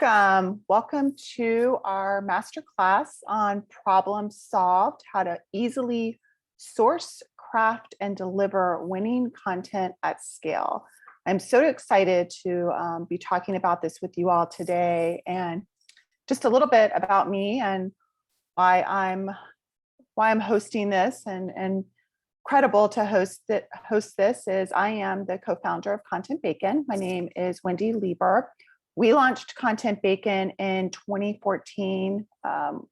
Welcome to our masterclass on problem solved, how to easily source, craft, and deliver winning content at scale. I'm so excited to be talking about this with you all today, and just a little bit about me and why I'm hosting this and credible to host this is I am the co-founder of ContentBacon. My name is Wendy Lieber. We launched ContentBacon in 2014.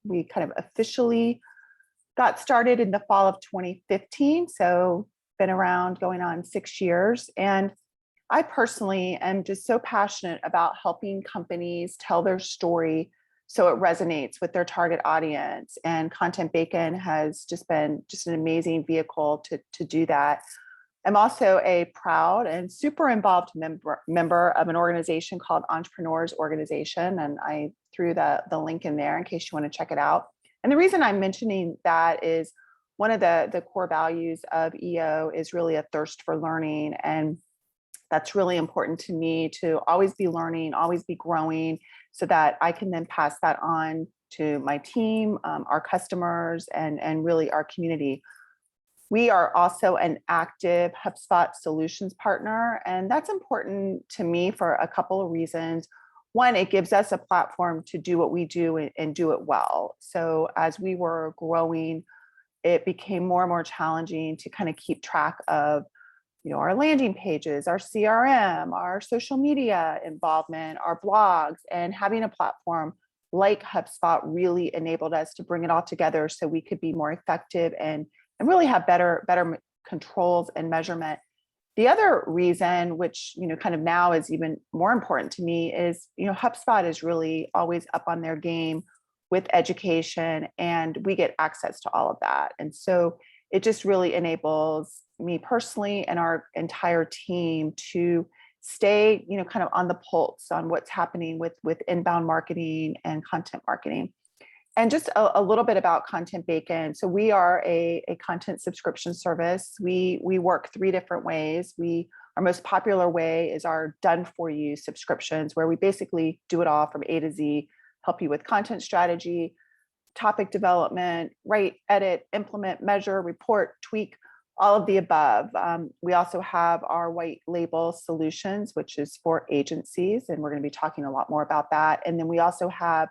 We kind of officially got started in the fall of 2015. So been around going on 6 years. And I personally am just so passionate about helping companies tell their story so it resonates with their target audience. And ContentBacon has just been an amazing vehicle to do that. I'm also a proud and super involved member of an organization called Entrepreneurs Organization, and I threw the link in there in case you want to check it out. And the reason I'm mentioning that is one of the core values of EO is really a thirst for learning, and that's really important to me to always be learning, always be growing, so that I can then pass that on to my team, our customers, and really our community. We are also an active HubSpot solutions partner, and that's important to me for a couple of reasons. One, it gives us a platform to do what we do and do it well. So as we were growing, it became more and more challenging to kind of keep track of, our landing pages, our CRM, our social media involvement, our blogs, and having a platform like HubSpot really enabled us to bring it all together so we could be more effective and really have better controls and measurement. The other reason, which kind of now is even more important to me, is HubSpot is really always up on their game with education, and we get access to all of that. And so it just really enables me personally and our entire team to stay, kind of on the pulse on what's happening with inbound marketing and content marketing. And just a little bit about ContentBacon. So we are a content subscription service. We work 3 different ways. Our most popular way is our done for you subscriptions, where we basically do it all from A to Z, help you with content strategy, topic development, write, edit, implement, measure, report, tweak, all of the above. We also have our white label solutions, which is for agencies, and we're going to be talking a lot more about that. And then we also have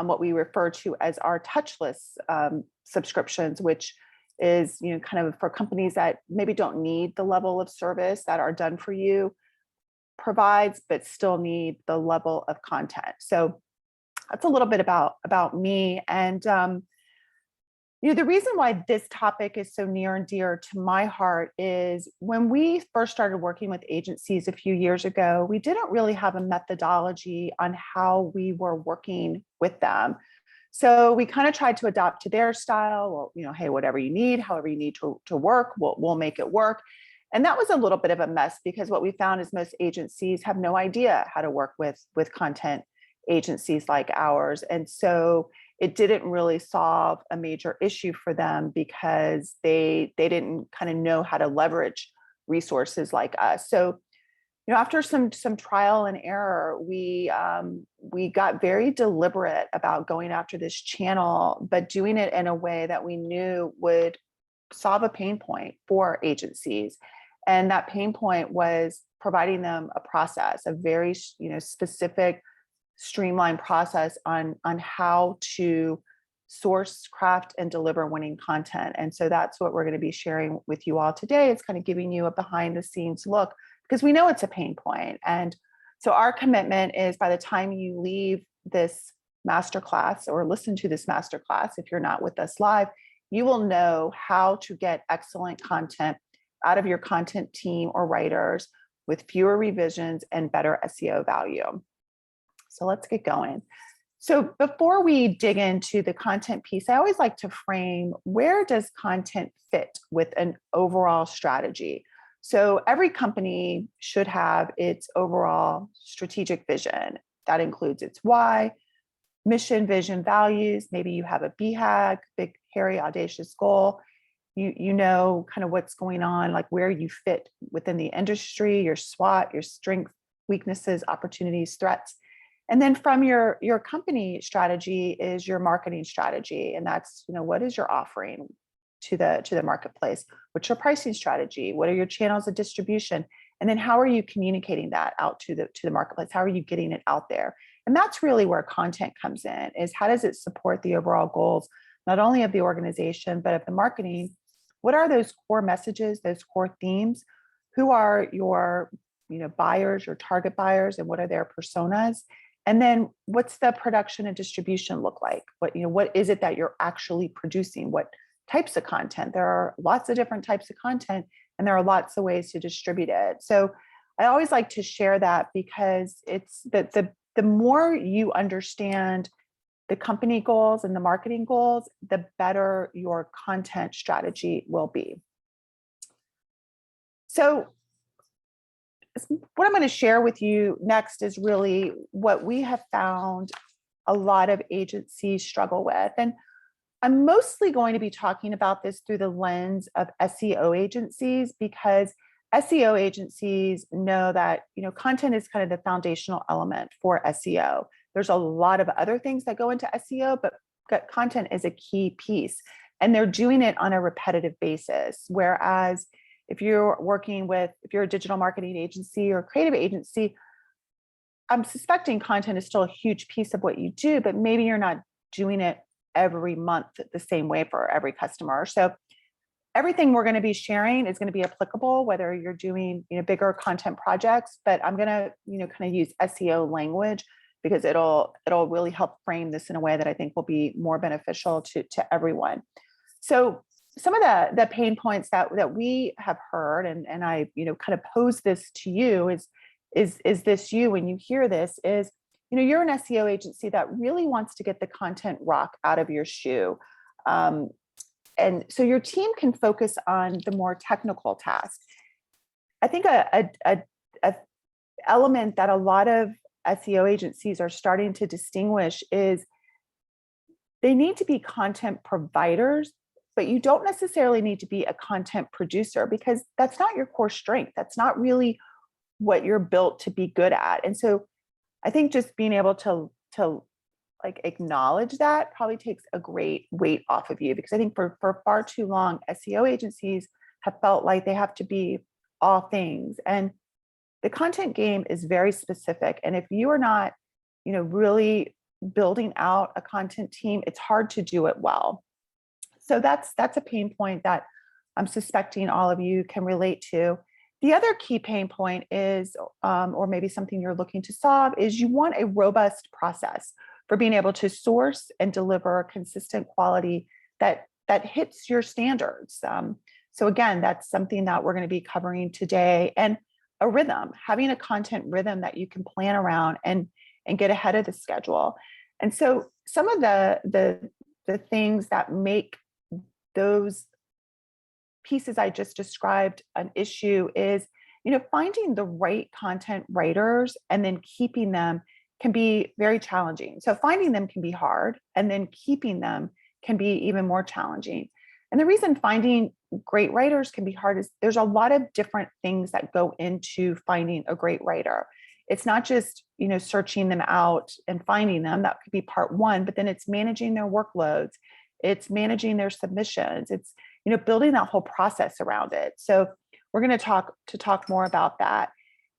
what we refer to as our touchless subscriptions, which is kind of for companies that maybe don't need the level of service that our done for you provides, but still need the level of content. So that's a little bit about me. And the reason why this topic is so near and dear to my heart is when we first started working with agencies a few years ago, we didn't really have a methodology on how we were working with them. So we kind of tried to adapt to their style. Well, hey, whatever you need, however you need to work, we'll make it work. And that was a little bit of a mess, because what we found is most agencies have no idea how to work with content agencies like ours. And so it didn't really solve a major issue for them, because they didn't kind of know how to leverage resources like us. So, after some trial and error, we got very deliberate about going after this channel, but doing it in a way that we knew would solve a pain point for agencies. And that pain point was providing them a process, a very specific, streamlined process on how to source, craft, and deliver winning content. And so that's what we're going to be sharing with you all today. It's kind of giving you a behind the scenes look, because we know it's a pain point. And so our commitment is, by the time you leave this masterclass or listen to this masterclass, if you're not with us live, you will know how to get excellent content out of your content team or writers with fewer revisions and better SEO value. So let's get going. So before we dig into the content piece, I always like to frame, where does content fit with an overall strategy? So every company should have its overall strategic vision. That includes its why, mission, vision, values. Maybe you have a BHAG, big, hairy, audacious goal. You know kind of what's going on, like where you fit within the industry, your SWOT, your strengths, weaknesses, opportunities, threats. And then from your company strategy is your marketing strategy. And that's, what is your offering to the marketplace? What's your pricing strategy? What are your channels of distribution? And then how are you communicating that out to the marketplace? How are you getting it out there? And that's really where content comes in, is how does it support the overall goals, not only of the organization, but of the marketing? What are those core messages, those core themes? Who are your buyers, your target buyers, and what are their personas? And then what's the production and distribution look like? What is it that you're actually producing? What types of content? There are lots of different types of content, and there are lots of ways to distribute it. So I always like to share that, because it's the more you understand the company goals and the marketing goals, the better your content strategy will be. So what I'm going to share with you next is really what we have found a lot of agencies struggle with. And I'm mostly going to be talking about this through the lens of SEO agencies, because SEO agencies know that, content is kind of the foundational element for SEO. There's a lot of other things that go into SEO, but content is a key piece, and they're doing it on a repetitive basis. Whereas if you're a digital marketing agency or creative agency, I'm suspecting content is still a huge piece of what you do, but maybe you're not doing it every month the same way for every customer. So everything we're going to be sharing is going to be applicable, whether you're doing, bigger content projects, but I'm going to, kind of use SEO language, because it'll really help frame this in a way that I think will be more beneficial to everyone. So some of the pain points that we have heard, and I, kind of pose this to you is this you, when you hear this, is, you're an SEO agency that really wants to get the content rock out of your shoe. And so your team can focus on the more technical tasks. I think a element that a lot of SEO agencies are starting to distinguish is they need to be content providers, but you don't necessarily need to be a content producer, because that's not your core strength. That's not really what you're built to be good at. And so I think just being able to like acknowledge that probably takes a great weight off of you, because I think for far too long, SEO agencies have felt like they have to be all things. And the content game is very specific. And if you are not, really building out a content team, it's hard to do it well. So that's a pain point that I'm suspecting all of you can relate to. The other key pain point is, or maybe something you're looking to solve, is you want a robust process for being able to source and deliver consistent quality that hits your standards. So again, that's something that we're going to be covering today. And a rhythm, having a content rhythm that you can plan around and get ahead of the schedule. And so some of the things that make those pieces I just described an issue is, finding the right content writers and then keeping them can be very challenging. So finding them can be hard, and then keeping them can be even more challenging. And the reason finding great writers can be hard is there's a lot of different things that go into finding a great writer. It's not just, searching them out and finding them. That could be part one, but then it's managing their workloads. It's managing their submissions. It's, building that whole process around it. So we're going to talk more about that.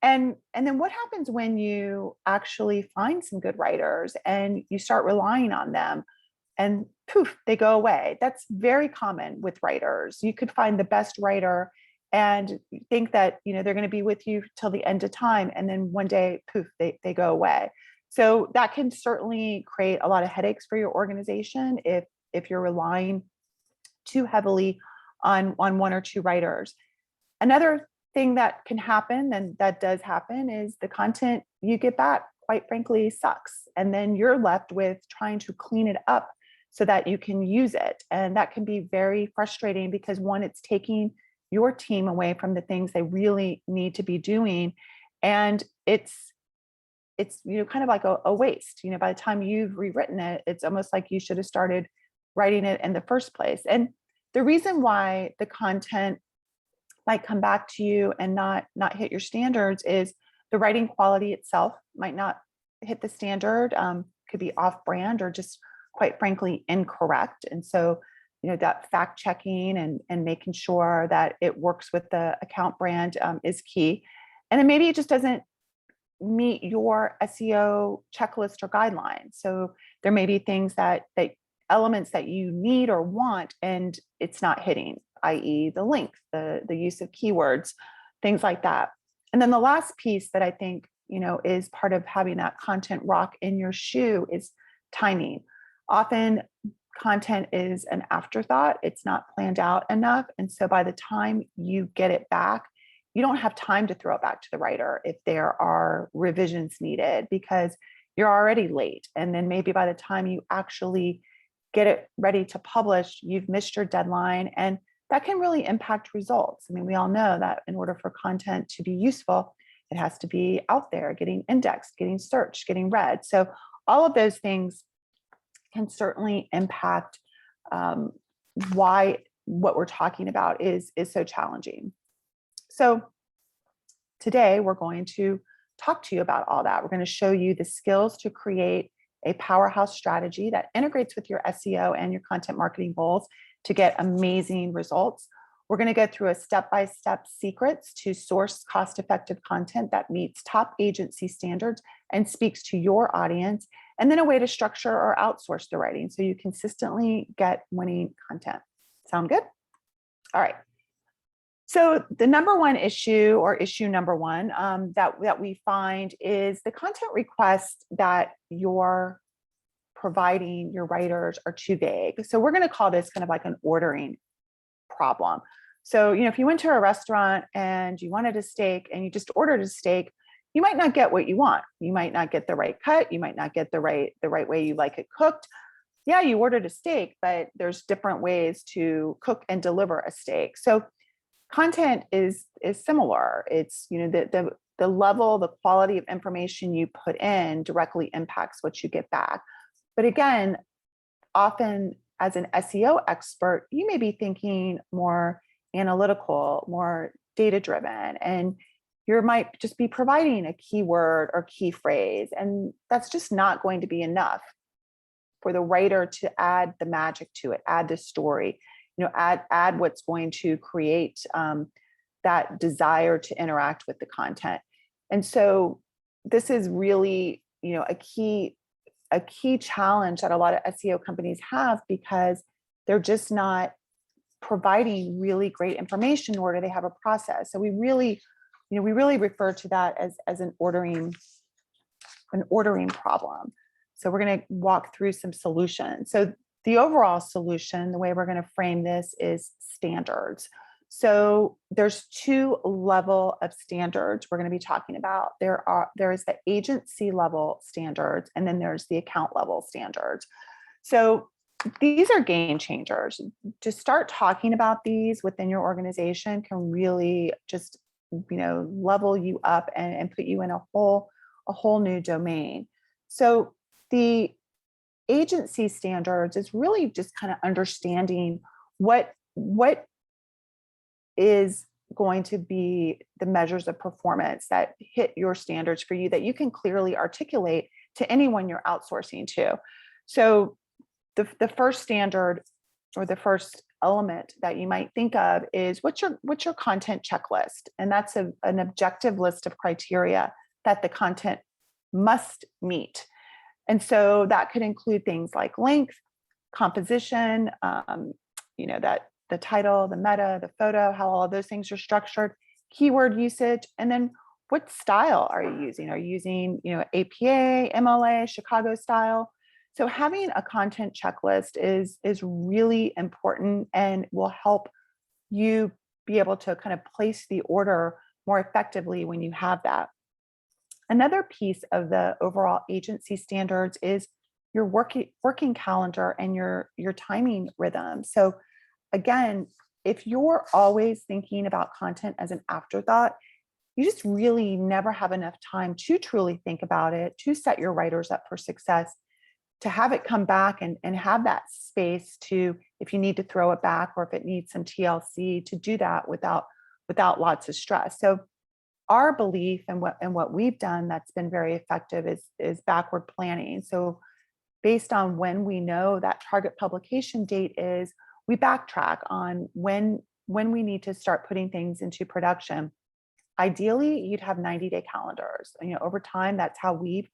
And then what happens when you actually find some good writers and you start relying on them, and poof, they go away. That's very common with writers. You could find the best writer and think that, they're going to be with you till the end of time. And then one day, poof, they go away. So that can certainly create a lot of headaches for your organization if you're relying too heavily on one or two writers. Another thing that can happen, and that does happen, is the content you get back, quite frankly, sucks. And then you're left with trying to clean it up so that you can use it. And that can be very frustrating, because one, it's taking your team away from the things they really need to be doing. And it's kind of like a waste. By the time you've rewritten it, it's almost like you should have started writing it in the first place. And the reason why the content might come back to you and not hit your standards is the writing quality itself might not hit the standard, could be off brand or just quite frankly incorrect. And so, that fact checking and making sure that it works with the account brand is key. And then maybe it just doesn't meet your SEO checklist or guidelines. So there may be things that elements that you need or want, and it's not hitting, i.e. the length, the use of keywords, things like that. And then the last piece that I think, is part of having that content rock in your shoe is timing. Often content is an afterthought. It's not planned out enough. And so by the time you get it back, you don't have time to throw it back to the writer if there are revisions needed because you're already late. And then maybe by the time you actually get it ready to publish, you've missed your deadline. And that can really impact results. I mean, we all know that in order for content to be useful, it has to be out there, getting indexed, getting searched, getting read. So all of those things can certainly impact why what we're talking about is so challenging. So today we're going to talk to you about all that. We're going to show you the skills to create a powerhouse strategy that integrates with your SEO and your content marketing goals to get amazing results. We're going to go through a step-by-step secrets to source cost-effective content that meets top agency standards and speaks to your audience, and then a way to structure or outsource the writing so you consistently get winning content. Sound good? All right. So the number one issue, or issue number one, that we find is the content requests that you're providing your writers are too vague. So we're going to call this kind of like an ordering problem. So, if you went to a restaurant and you wanted a steak and you just ordered a steak, you might not get what you want. You might not get the right cut. You might not get the right way you like it cooked. Yeah, you ordered a steak, but there's different ways to cook and deliver a steak. So content is similar. It's, the level, the quality of information you put in directly impacts what you get back. But again, often as an SEO expert, you may be thinking more analytical, more data-driven, and you might just be providing a keyword or key phrase. And that's just not going to be enough for the writer to add the magic to it, add the story, add what's going to create that desire to interact with the content. And so this is really, a key challenge that a lot of SEO companies have because they're just not providing really great information, nor do they have a process. So we really refer to that as an ordering problem. So we're going to walk through some solutions. So the overall solution, the way we're going to frame this is standards. So there's two level of standards we're going to be talking about. There is the agency level standards, and then there's the account level standards. So these are game changers. To start talking about these within your organization can really just, level you up and put you in a whole new domain. So the agency standards is really just kind of understanding what is going to be the measures of performance that hit your standards for you that you can clearly articulate to anyone you're outsourcing to. So the first standard, or the first element that you might think of, is what's your content checklist? And that's an objective list of criteria that the content must meet. And so that could include things like length, composition, that the title, the meta, the photo, how all of those things are structured, keyword usage, and then what style are you using? Are you using, APA, MLA, Chicago style? So having a content checklist is really important and will help you be able to kind of place the order more effectively when you have that. Another piece of the overall agency standards is your working calendar and your timing rhythm. So again, if you're always thinking about content as an afterthought, you just really never have enough time to truly think about it, to set your writers up for success, to have it come back and have that space to, if you need to throw it back or if it needs some TLC, to do that without lots of stress. So our belief and what we've done that's been very effective is backward planning. So based on when we know that target publication date is, we backtrack on when we need to start putting things into production. Ideally, you'd have 90-day calendars. Over time, that's how we've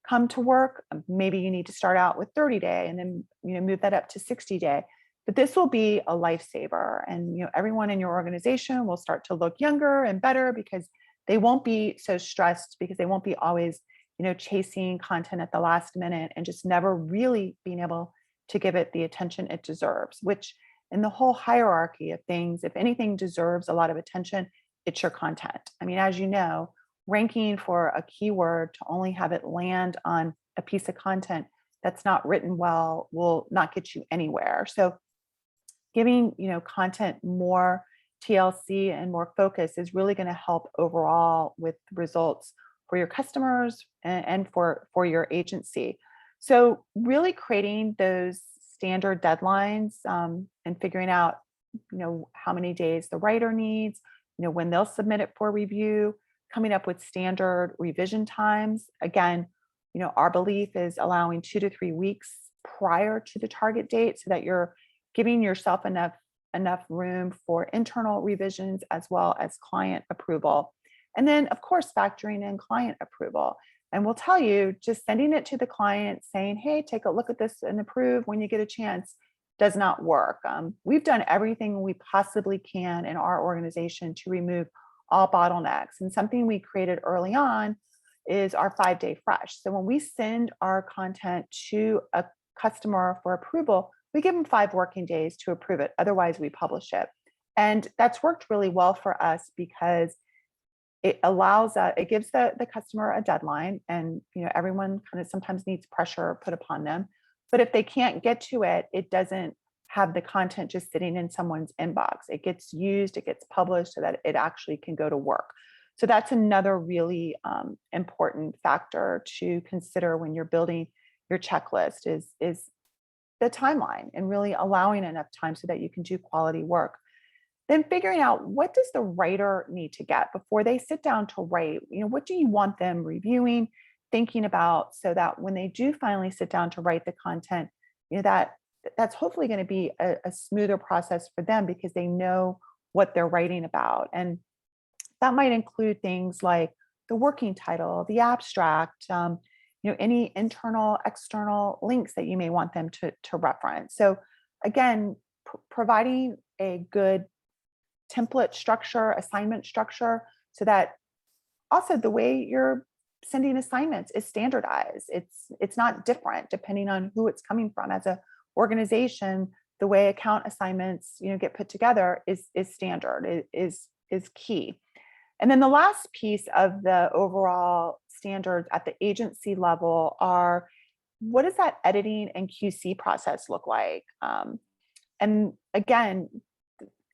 come to work. Maybe you need to start out with 30-day and then move that up to 60-day. But this will be a lifesaver, and everyone in your organization will start to look younger and better because they won't be so stressed, because they won't be always chasing content at the last minute and just never really being able to give it the attention it deserves, which in the whole hierarchy of things, if anything deserves a lot of attention, it's your content. I mean, as you know, ranking for a keyword to only have it land on a piece of content that's not written well will not get you anywhere. So giving content more TLC and more focus is really going to help overall with results for your customers and for your agency. So really creating those standard deadlines and figuring out how many days the writer needs, when they'll submit it for review, coming up with standard revision times. Again, our belief is allowing 2 to 3 weeks prior to the target date so that you're giving yourself enough room for internal revisions as well as client approval. And then, of course, factoring in client approval. And we'll tell you, just sending it to the client saying, hey, take a look at this and approve when you get a chance, does not work. We've done everything we possibly can in our organization to remove all bottlenecks. And something we created early on is our 5-day fresh. So when we send our content to a customer for approval, we give them 5 working days to approve it. Otherwise, we publish it. And that's worked really well for us because it allows it gives the customer a deadline, and everyone kind of sometimes needs pressure put upon them. But if they can't get to it, it doesn't have the content just sitting in someone's inbox. It gets used, it gets published so that it actually can go to work. So that's another really important factor to consider when you're building your checklist is the timeline, and really allowing enough time so that you can do quality work. Then figuring out, what does the writer need to get before they sit down to write? What do you want them reviewing, thinking about, so that when they do finally sit down to write the content, that's hopefully going to be a smoother process for them because they know what they're writing about. And that might include things like the working title, the abstract, any internal, external links that you may want them to reference. So again, providing a good template structure, assignment structure, so that also the way you're sending assignments is standardized. It's not different depending on who it's coming from. As a organization, the way account assignments get put together is standard, is key. And then the last piece of the overall standards at the agency level are, what does that editing and QC process look like? And again,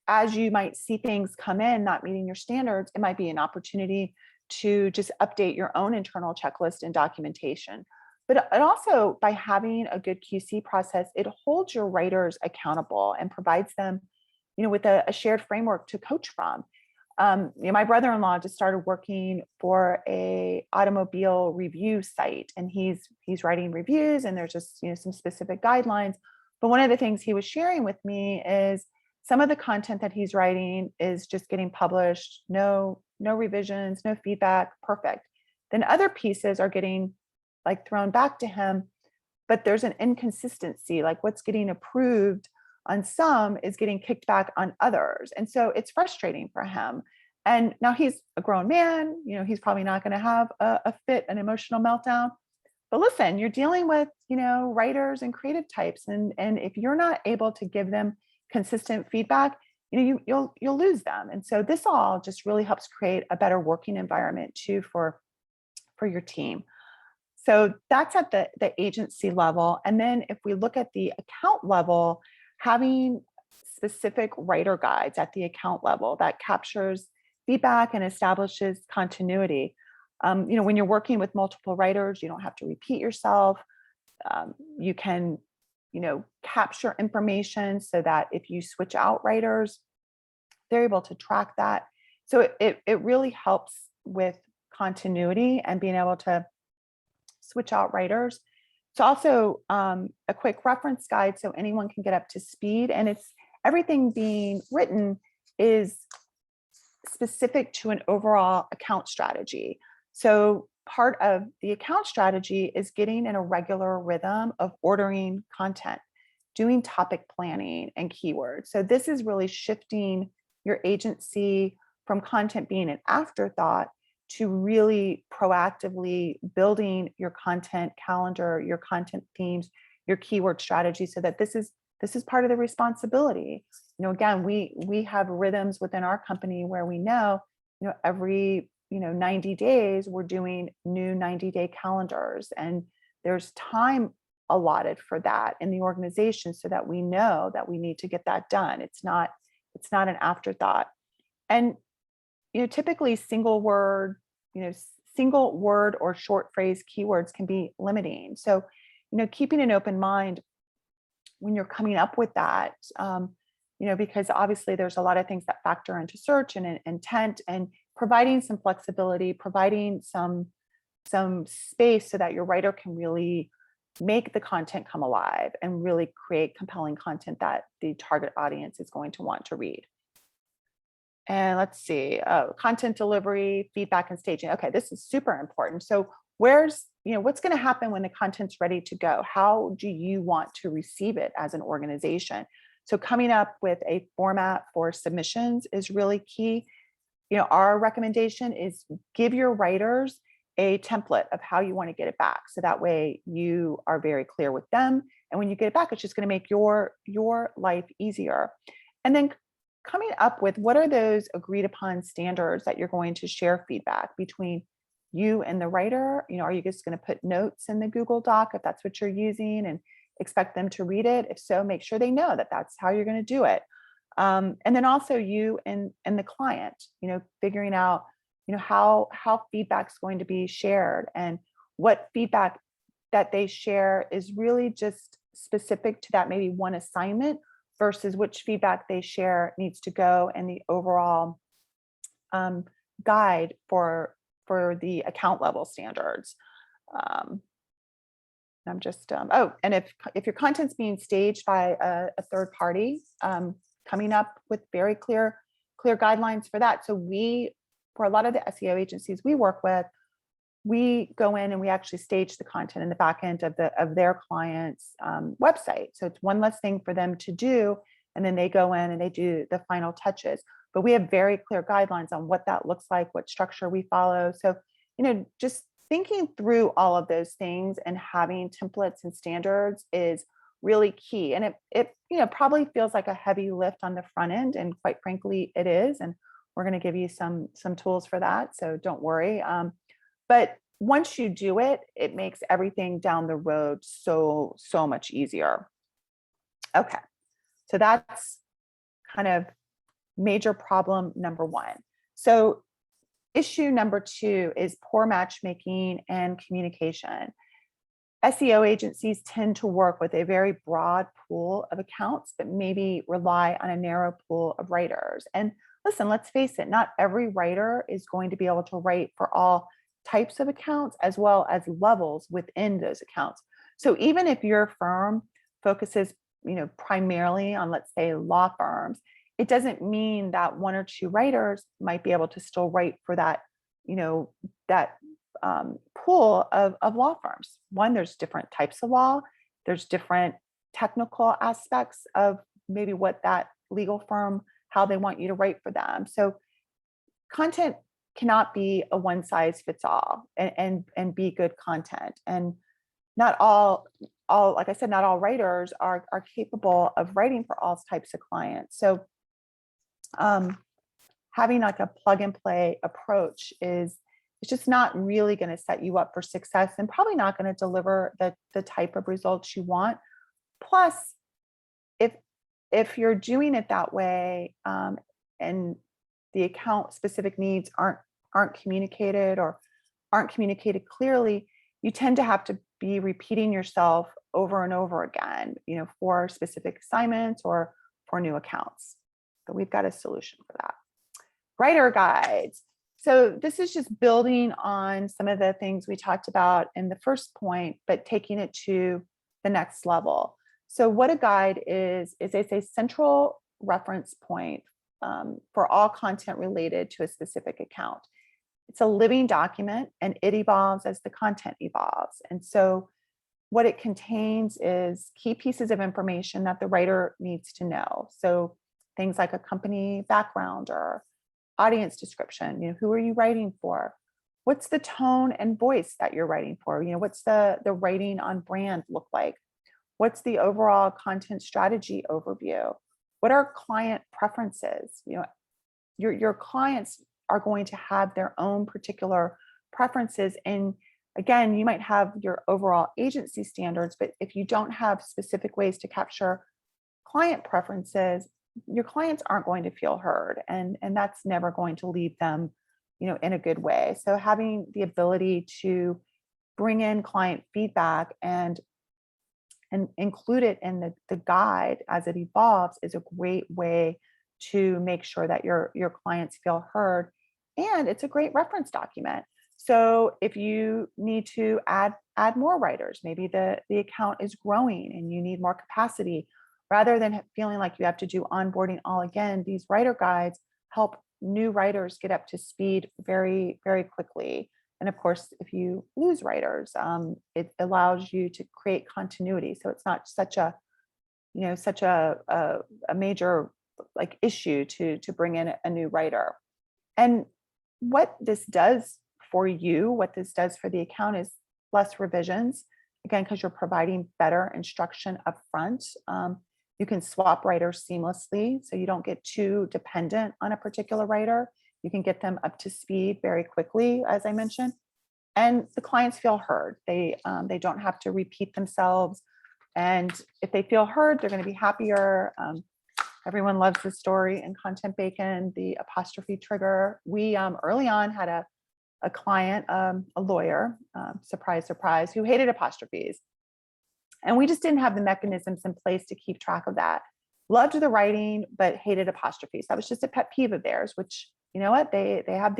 as you might see things come in not meeting your standards, it might be an opportunity to just update your own internal checklist and documentation. But it also, by having a good QC process, it holds your writers accountable and provides them, with a shared framework to coach from. My brother-in-law just started working for a automobile review site, and he's writing reviews, and there's just some specific guidelines. But one of the things he was sharing with me is some of the content that he's writing is just getting published, no revisions, no feedback, perfect. Then other pieces are getting thrown back to him, but there's an inconsistency, like what's getting approved on some is getting kicked back on others. And so it's frustrating for him. And now he's a grown man, he's probably not going to have a fit, an emotional meltdown. But listen, you're dealing with, writers and creative types. And if you're not able to give them consistent feedback, you'll lose them. And so this all just really helps create a better working environment too for your team. So that's at the agency level. And then if we look at the account level, having specific writer guides at the account level that captures feedback and establishes continuity. When you're working with multiple writers, you don't have to repeat yourself. You can capture information so that if you switch out writers, they're able to track that. So it really helps with continuity and being able to switch out writers. It's also a quick reference guide so anyone can get up to speed, and it's everything being written is specific to an overall account strategy. So part of the account strategy is getting in a regular rhythm of ordering content, doing topic planning and keywords. So this is really shifting your agency from content being an afterthought to really proactively building your content calendar, your content themes, your keyword strategy, so that this is part of the responsibility. Again, we have rhythms within our company where we know, every 90 days we're doing new 90-day calendars, and there's time allotted for that in the organization so that we know that we need to get that done. It's not an afterthought. And typically single word or short phrase keywords can be limiting. So, keeping an open mind when you're coming up with that, because obviously there's a lot of things that factor into search and intent, and providing some flexibility, providing some space so that your writer can really make the content come alive and really create compelling content that the target audience is going to want to read. And let's see, content delivery, feedback, and staging. Okay, this is super important. So what's going to happen when the content's ready to go? How do you want to receive it as an organization? So coming up with a format for submissions is really key. Our recommendation is give your writers a template of how you want to get it back. So that way you are very clear with them. And when you get it back, it's just going to make your life easier. And then coming up with what are those agreed upon standards that you're going to share feedback between you and the writer. Are you just going to put notes in the Google Doc if that's what you're using and expect them to read it? If so, make sure they know that that's how you're going to do it. And then also you and the client, figuring out, how feedback's going to be shared, and what feedback that they share is really just specific to that maybe one assignment versus which feedback they share needs to go in the overall guide for the account level standards. I'm just, and if your content's being staged by a third party, coming up with very clear guidelines for that. So for a lot of the SEO agencies we work with, we go in and we actually stage the content in the back end of their client's website. So it's one less thing for them to do. And then they go in and they do the final touches. But we have very clear guidelines on what that looks like, what structure we follow. So, just thinking through all of those things and having templates and standards is really key. And it probably feels like a heavy lift on the front end. And quite frankly, it is. And we're going to give you some tools for that. So don't worry. But once you do it, it makes everything down the road so much easier. Okay, so that's kind of major problem number one. So issue number two is poor matchmaking and communication. SEO agencies tend to work with a very broad pool of accounts, but maybe rely on a narrow pool of writers. And listen, let's face it, not every writer is going to be able to write for all types of accounts as well as levels within those accounts. So even if your firm focuses, primarily on, let's say, law firms, it doesn't mean that one or two writers might be able to still write for that, that pool of law firms. One, there's different types of law. There's different technical aspects of maybe what that legal firm, how they want you to write for them. So content cannot be a one size fits all and be good content. And not all, like I said, not all writers are capable of writing for all types of clients. So having like a plug and play approach is just not really going to set you up for success, and probably not going to deliver the type of results you want. Plus, if you're doing it that way, and the account specific needs aren't communicated or aren't communicated clearly, you tend to have to be repeating yourself over and over again, for specific assignments or for new accounts. But we've got a solution for that. Writer guides. So this is just building on some of the things we talked about in the first point, but taking it to the next level. So what a guide is it's a central reference point for all content related to a specific account. It's a living document and it evolves as the content evolves. And so what it contains is key pieces of information that the writer needs to know. So things like a company background or audience description, who are you writing for? What's the tone and voice that you're writing for? What's the writing on brand look like? What's the overall content strategy overview? What are client preferences? Your clients are going to have their own particular preferences. And again, you might have your overall agency standards, but if you don't have specific ways to capture client preferences, your clients aren't going to feel heard. And that's never going to leave them, in a good way. So having the ability to bring in client feedback and include it in the guide as it evolves is a great way to make sure that your clients feel heard. And it's a great reference document. So if you need to add more writers, maybe the account is growing and you need more capacity, rather than feeling like you have to do onboarding all again, these writer guides help new writers get up to speed very, very quickly. And of course, if you lose writers, it allows you to create continuity. So it's not such a major like issue to bring in a new writer. And what this does for you, what this does for the account is less revisions, again, because you're providing better instruction up front. You can swap writers seamlessly, so you don't get too dependent on a particular writer. You can get them up to speed very quickly, as I mentioned, and the clients feel heard. They don't have to repeat themselves, and if they feel heard, they're going to be happier. Everyone loves the story in ContentBacon, the apostrophe trigger. We early on had a client, a lawyer, surprise, surprise, who hated apostrophes. And we just didn't have the mechanisms in place to keep track of that. Loved the writing, but hated apostrophes. That was just a pet peeve of theirs, which, you know what, they have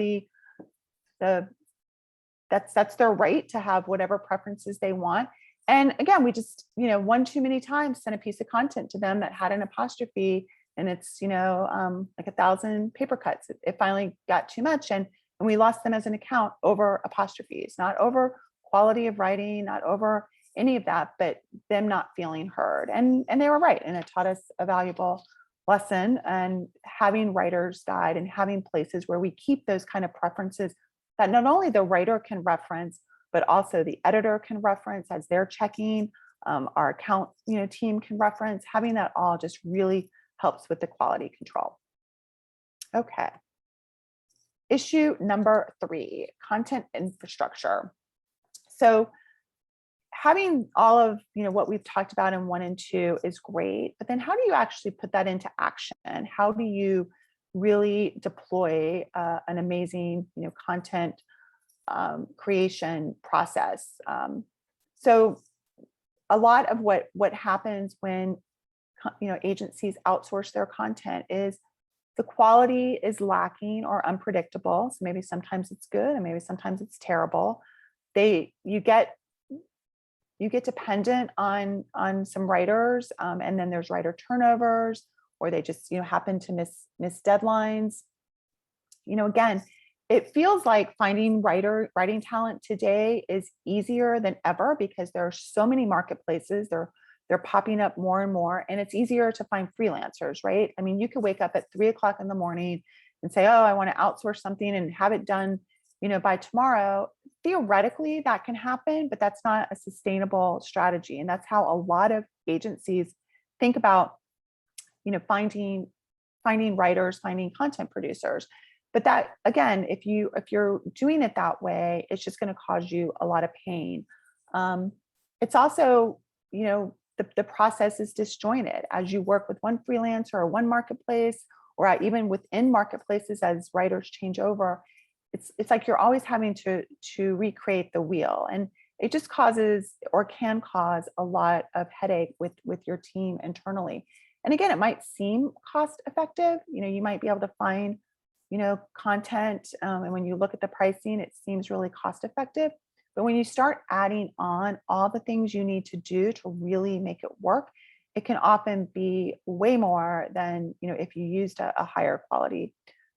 that's their right to have whatever preferences they want. And again, we just, one too many times sent a piece of content to them that had an apostrophe and it's, like 1,000 paper cuts. It finally got too much. And we lost them as an account over apostrophes, not over quality of writing, not over any of that, but them not feeling heard. And they were right. And it taught us a valuable lesson. And having writer's guide and having places where we keep those kind of preferences that not only the writer can reference, but also the editor can reference as they're checking, our account team can reference. Having that all just really helps with the quality control. Okay. Issue number 3, content infrastructure. So having all of what we've talked about in 1 and 2 is great, but then how do you actually put that into action? How do you really deploy an amazing content creation process? So a lot of what happens when agencies outsource their content is the quality is lacking or unpredictable. So maybe sometimes it's good and maybe sometimes it's terrible. You get dependent on some writers, and then there's writer turnovers, or they just happen to miss deadlines. Again, it feels like finding writing talent today is easier than ever because there are so many marketplaces. They're popping up more and more, and it's easier to find freelancers, right? I mean, you could wake up at 3:00 in the morning and say, oh, I want to outsource something and have it done, by tomorrow. Theoretically, that can happen, but that's not a sustainable strategy. And that's how a lot of agencies think about, finding writers, finding content producers. But that, again, if you're doing it that way, it's just going to cause you a lot of pain. It's also, the process is disjointed as you work with one freelancer or one marketplace, or even within marketplaces as writers change over. It's like you're always having to recreate the wheel, and it just causes or can cause a lot of headache with your team internally. And again, it might seem cost effective. You might be able to find content, and when you look at the pricing, it seems really cost effective. But when you start adding on all the things you need to do to really make it work, it can often be way more than if you used a higher quality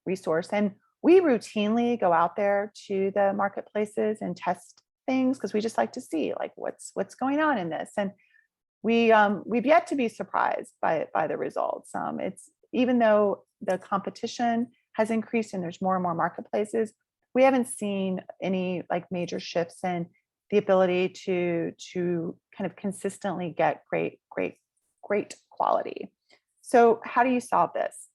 resource. And we routinely go out there to the marketplaces and test things because we just like to see like what's going on in this. And we've yet to be surprised by the results. It's even though the competition has increased and there's more and more marketplaces, we haven't seen any like major shifts in the ability to kind of consistently get great quality. So how do you solve this?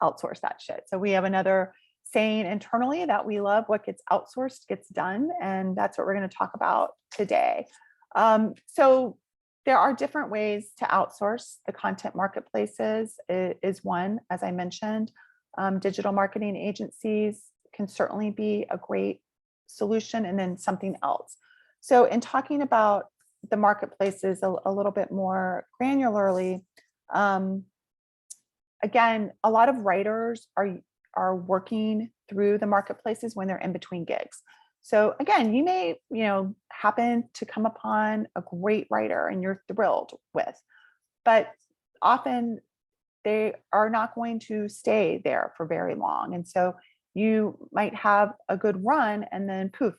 Outsource that shit. So we have another saying internally that we love: what gets outsourced gets done. And that's what we're going to talk about today. So there are different ways to outsource the content marketplaces is one, as I mentioned. Digital marketing agencies can certainly be a great solution, and then something else. So in talking about the marketplaces a little bit more granularly, again, a lot of writers are working through the marketplaces when they're in between gigs. So again, you may, happen to come upon a great writer and you're thrilled with, but often they are not going to stay there for very long. And so you might have a good run and then poof,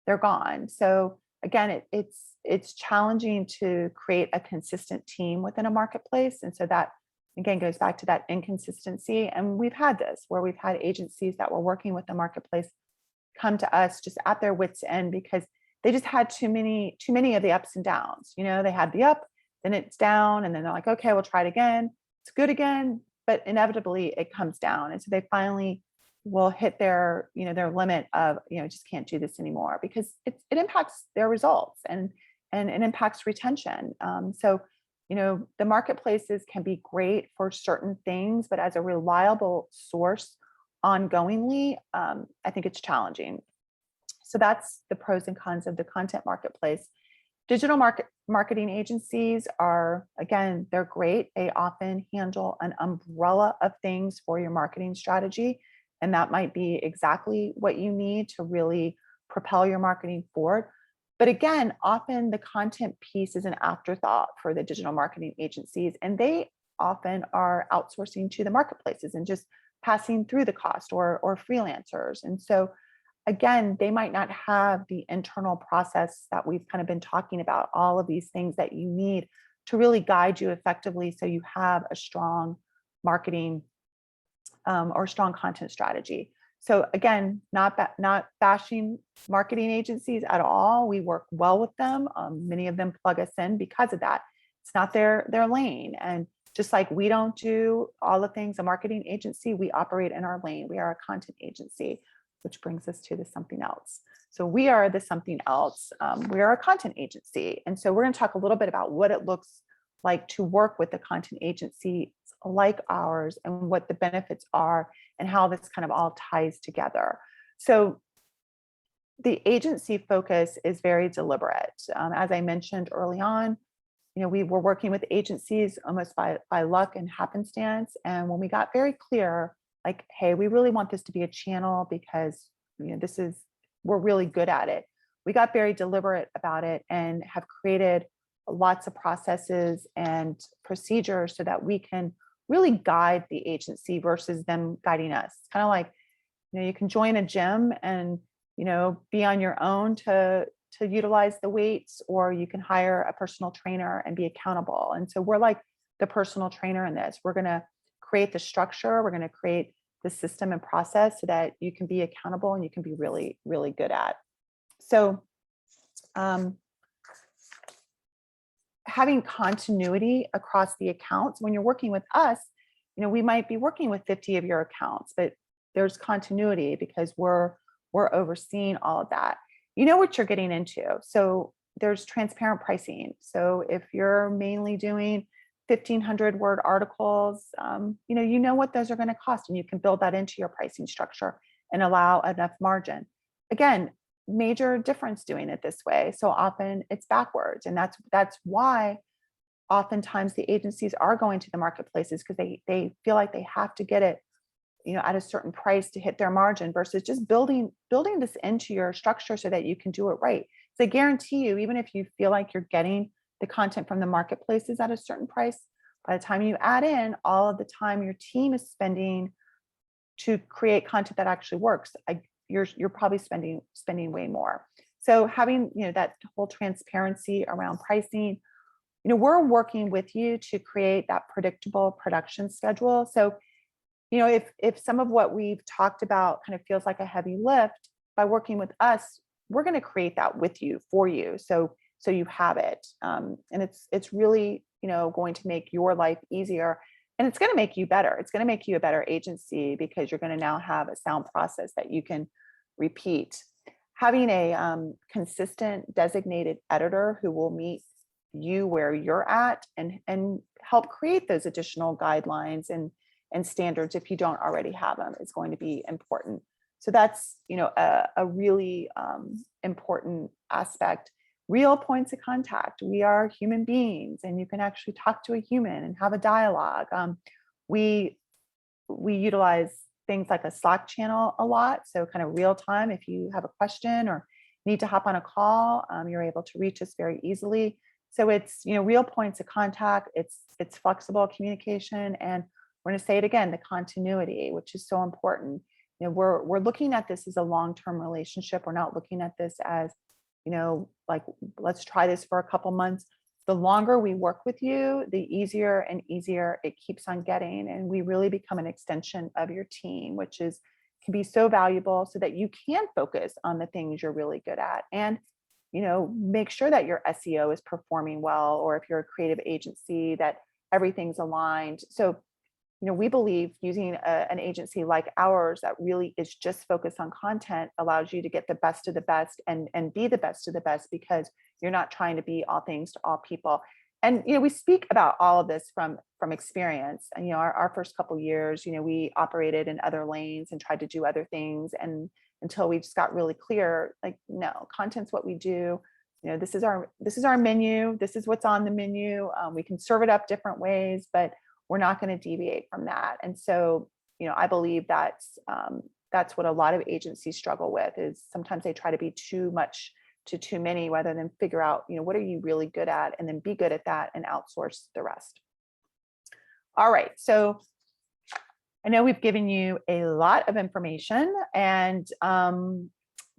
they're gone. So again, it's challenging to create a consistent team within a marketplace. And so that again goes back to that inconsistency. And we've had this where we've had agencies that were working with the marketplace come to us just at their wits' end because they just had too many of the ups and downs. They had the up, then it's down, and then they're like, okay, we'll try it again. It's good again, but inevitably it comes down. And so they finally will hit their limit of, just can't do this anymore because it impacts their results and it impacts retention. So the marketplaces can be great for certain things, but as a reliable source ongoingly, I think it's challenging. So that's the pros and cons of the content marketplace. Digital marketing agencies are, again, they're great. They often handle an umbrella of things for your marketing strategy. And that might be exactly what you need to really propel your marketing forward. But again, often the content piece is an afterthought for the digital marketing agencies, and they often are outsourcing to the marketplaces and just passing through the cost or freelancers. And so again, they might not have the internal process that we've kind of been talking about, all of these things that you need to really guide you effectively so you have a strong marketing or strong content strategy. So again, not bashing marketing agencies at all. We work well with them. Many of them plug us in because of that. It's not their lane. And just like we don't do all the things a marketing agency, we operate in our lane. We are a content agency, which brings us to the something else. So we are the something else. We are a content agency. And so we're going to talk a little bit about what it looks like to work with a content agency like ours and what the benefits are and how this kind of all ties together. So the agency focus is very deliberate. As I mentioned early on, we were working with agencies almost by luck and happenstance. And when we got very clear, like, hey, we really want this to be a channel because we're really good at it. We got very deliberate about it and have created lots of processes and procedures so that we can really guide the agency versus them guiding us. It's kind of like, you can join a gym and, be on your own to utilize the weights, or you can hire a personal trainer and be accountable. And so we're like the personal trainer in this. We're going to create the structure. We're going to create the system and process so that you can be accountable and you can be really, really good at. So having continuity across the accounts. When you're working with us, we might be working with 50 of your accounts, but there's continuity because we're overseeing all of that. You know what you're getting into. So there's transparent pricing. So if you're mainly doing 1,500 word articles, you know what those are going to cost, and you can build that into your pricing structure and allow enough margin. Again, major difference doing it this way. So often it's backwards, and that's why oftentimes the agencies are going to the marketplaces, because they feel like they have to get it at a certain price to hit their margin versus just building this into your structure so that you can do it right. So I guarantee you, even if you feel like you're getting the content from the marketplaces at a certain price, by the time you add in all of the time your team is spending to create content that actually works, you're probably spending way more. So having that whole transparency around pricing, we're working with you to create that predictable production schedule. So if some of what we've talked about kind of feels like a heavy lift, by working with us, we're going to create that with you, for you, so you have it, and it's really going to make your life easier, and it's going to make you better. It's going to make you a better agency because you're going to now have a sound process that you can repeat. Having a consistent designated editor who will meet you where you're at and help create those additional guidelines and standards if you don't already have them is going to be important. So that's a really important aspect. Real points of contact. We are human beings, and you can actually talk to a human and have a dialogue. We utilize things like a Slack channel a lot, so kind of real time. If you have a question or need to hop on a call, you're able to reach us very easily. So it's real points of contact. It's flexible communication, and we're going to say it again, the continuity, which is so important. We're looking at this as a long-term relationship. We're not looking at this as like, let's try this for a couple months. The longer we work with you, the easier and easier it keeps on getting, and we really become an extension of your team, which can be so valuable, so that you can focus on the things you're really good at, and make sure that your SEO is performing well, or if you're a creative agency, that everything's aligned. So we believe using an agency like ours that really is just focused on content allows you to get the best of the best and be the best of the best, because you're not trying to be all things to all people. And we speak about all of this from experience. And our first couple of years, we operated in other lanes and tried to do other things, and until we just got really clear, like, no, content's what we do. This is our menu. This is what's on the menu. We can serve it up different ways, but we're not going to deviate from that. And so, I believe that's what a lot of agencies struggle with, is sometimes they try to be too much to too many, rather than figure out, what are you really good at, and then be good at that and outsource the rest. All right. So I know we've given you a lot of information, and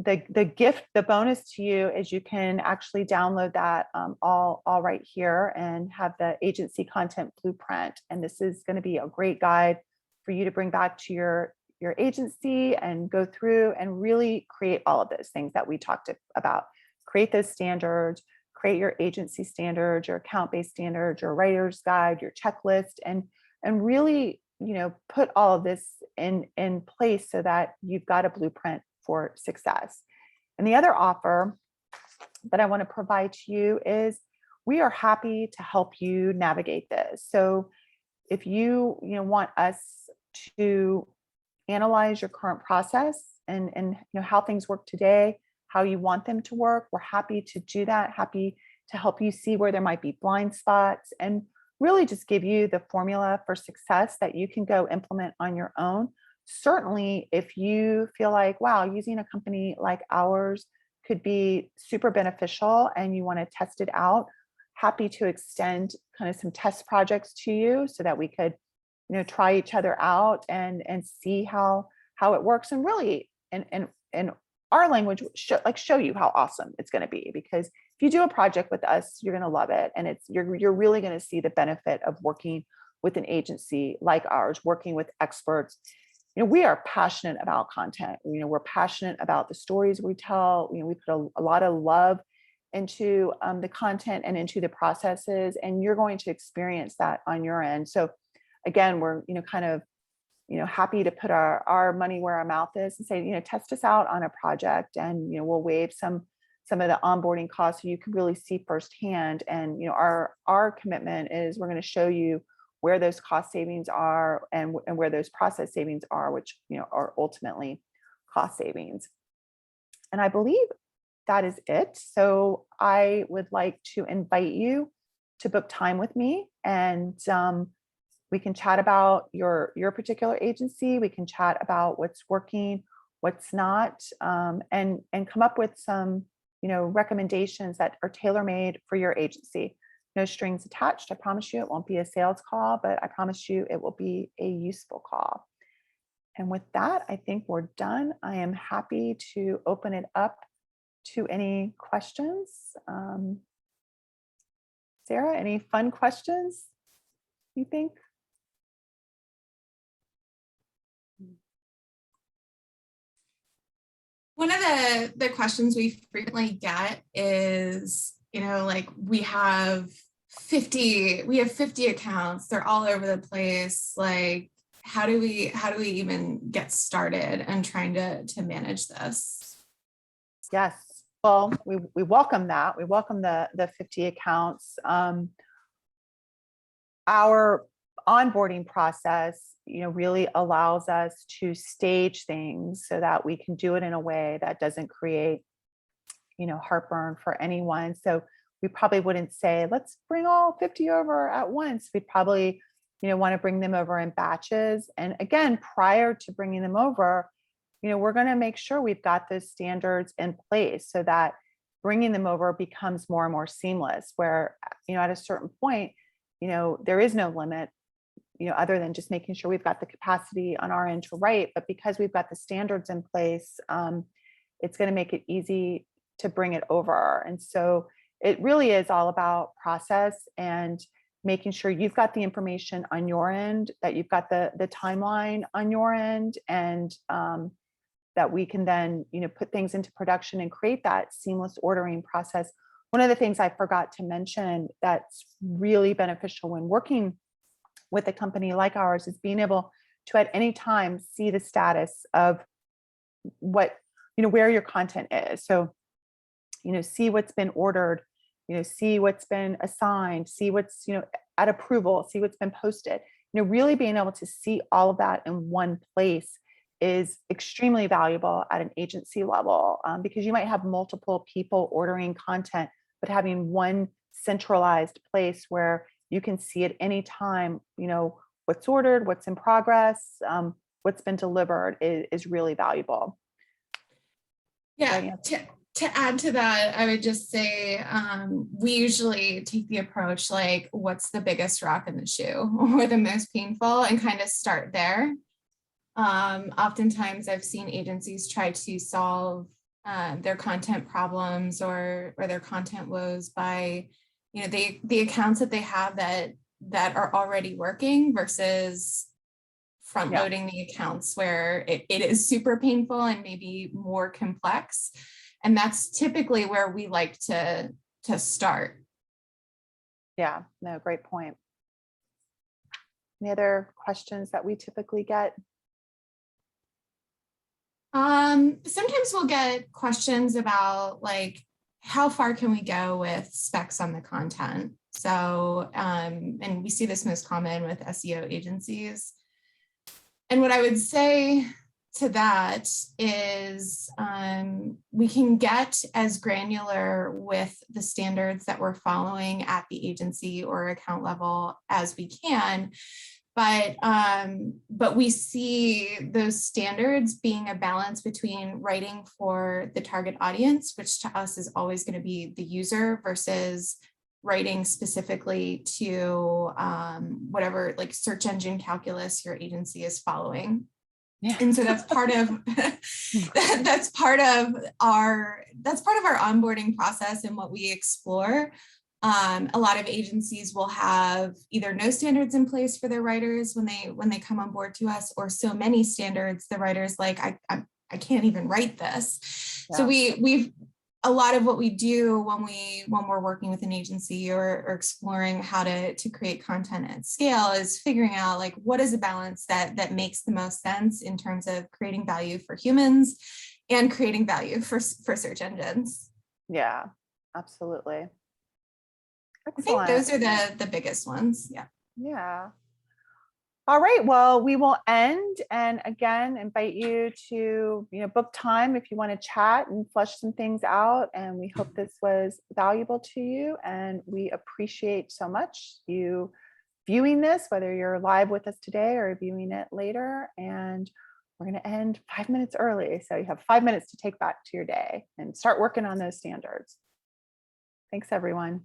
the bonus to you is you can actually download that all right here and have the agency content blueprint. And this is going to be a great guide for you to bring back to your agency and go through and really create all of those things that we talked about. Create those standards, create your agency standards, your account-based standards, your writer's guide, your checklist, and really, put all of this in place so that you've got a blueprint for success. And the other offer that I want to provide to you is we are happy to help you navigate this. So if you want us to analyze your current process and how things work today, how you want them to work, we're happy to do that. Happy to help you see where there might be blind spots, and really just give you the formula for success that you can go implement on your own. Certainly, if you feel like, wow, using a company like ours could be super beneficial and you want to test it out, happy to extend kind of some test projects to you so that we could, try each other out and see how it works, and really in our language show you how awesome it's going to be. Because if you do a project with us, you're going to love it, and you're really going to see the benefit of working with an agency like ours, working with experts. We are passionate about content. We're passionate about the stories we tell. We put a lot of love into the content and into the processes, and you're going to experience that on your end. So again, we're kind of happy to put our money where our mouth is and say, test us out on a project, and we'll waive some of the onboarding costs so you can really see firsthand. And our commitment is we're going to show you where those cost savings are and where those process savings are, which are ultimately cost savings. And I believe that is it. So I would like to invite you to book time with me and We can chat about your particular agency. We can chat about what's working, what's not, and come up with some, recommendations that are tailor-made for your agency. No strings attached. I promise you it won't be a sales call, but I promise you it will be a useful call. And with that, I think we're done. I am happy to open it up to any questions. Sarah, any fun questions you think? One of the questions we frequently get is, like we have 50 accounts, they're all over the place. Like, how do we even get started and trying to manage this? Yes. Well, we welcome that. We welcome the 50 accounts. Our onboarding process, really allows us to stage things so that we can do it in a way that doesn't create, heartburn for anyone. So we probably wouldn't say, let's bring all 50 over at once. We'd probably, want to bring them over in batches. And again, prior to bringing them over, we're going to make sure we've got those standards in place so that bringing them over becomes more and more seamless, where, at a certain point, there is no limit, other than just making sure we've got the capacity on our end to write. But because we've got the standards in place, it's going to make it easy to bring it over. And so it really is all about process and making sure you've got the information on your end, that you've got the timeline on your end, and that we can then, put things into production and create that seamless ordering process. One of the things I forgot to mention that's really beneficial when working with a company like ours is being able to at any time see the status of what, where your content is. So, see what's been ordered, see what's been assigned, see what's, at approval, see what's been posted. Really being able to see all of that in one place is extremely valuable at an agency level, because you might have multiple people ordering content, but having one centralized place where you can see at any time, what's ordered, what's in progress, what's been delivered is really valuable. Yeah. To add to that, I would just say we usually take the approach like, what's the biggest rock in the shoe or the most painful, and kind of start there. Oftentimes I've seen agencies try to solve their content problems or their content woes by, the accounts that they have that are already working versus front loading the accounts where it is super painful and maybe more complex. And that's typically where we like to start. Yeah, no, great point. Any other questions that we typically get? Sometimes we'll get questions about like, how far can we go with specs on the content? So, and we see this most common with SEO agencies. And what I would say to that is we can get as granular with the standards that we're following at the agency or account level as we can. But we see those standards being a balance between writing for the target audience, which to us is always going to be the user, versus writing specifically to whatever like search engine calculus your agency is following. Yeah. And so that's part of that's part of our onboarding process and what we explore. A lot of agencies will have either no standards in place for their writers when they come on board to us, or so many standards the writer's like, I can't even write this. Yeah. So we've a lot of what we do when we're working with an agency or exploring how to create content at scale is figuring out like, what is a balance that makes the most sense in terms of creating value for humans and creating value for search engines. Yeah, absolutely. Excellent. I think those are the biggest ones. Yeah. Yeah. All right. Well, we will end, and again, invite you to, book time if you want to chat and flesh some things out. And we hope this was valuable to you, and we appreciate so much you viewing this, whether you're live with us today or viewing it later. And we're going to end 5 minutes early. So you have 5 minutes to take back to your day and start working on those standards. Thanks, everyone.